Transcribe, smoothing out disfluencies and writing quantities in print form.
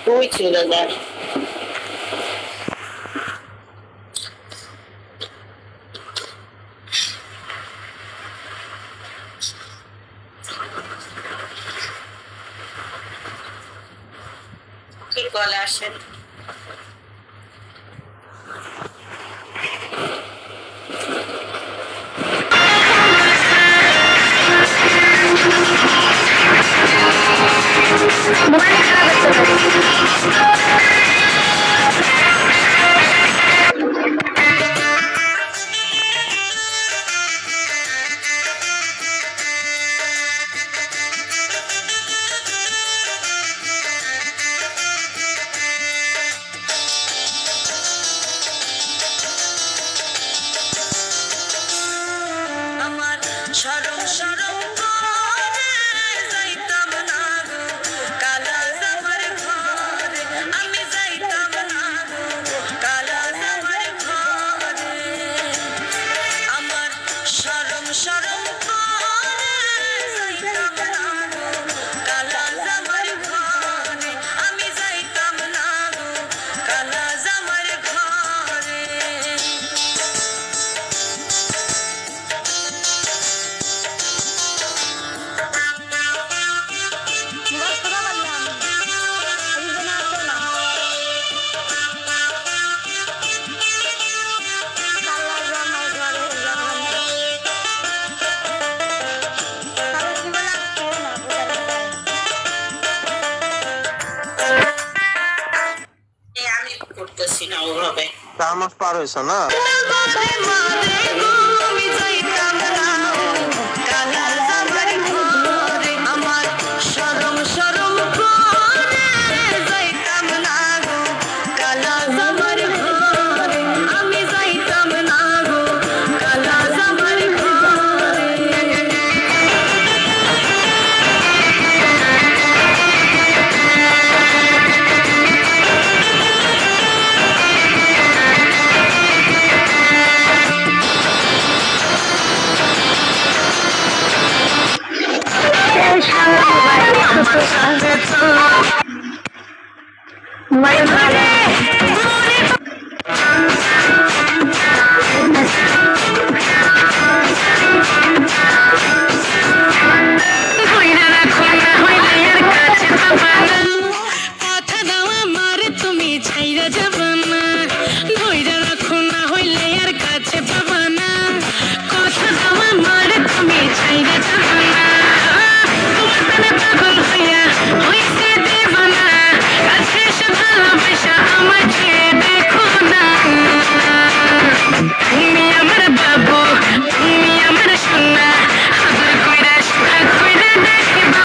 তুই চলে যাস। কি কলে আসেন? শরম শরম করে যাইতাম না গো কালা জামার ঘরে, আমি যাইতাম না গো কালা জামার ঘরে। আমার শরম শরম করে যাইতাম না গো কালা জামার ঘরে, আমি যাইতাম না গো কালা জামার ঘরে। আমি করতেছি না ওভাবে। 4 মাস পার হয়েছে না? আমার শরম শরম করে যাইতাম না গো কালা জামার ঘরে, আমি যাইতাম না গো কালা জামার ঘরে। My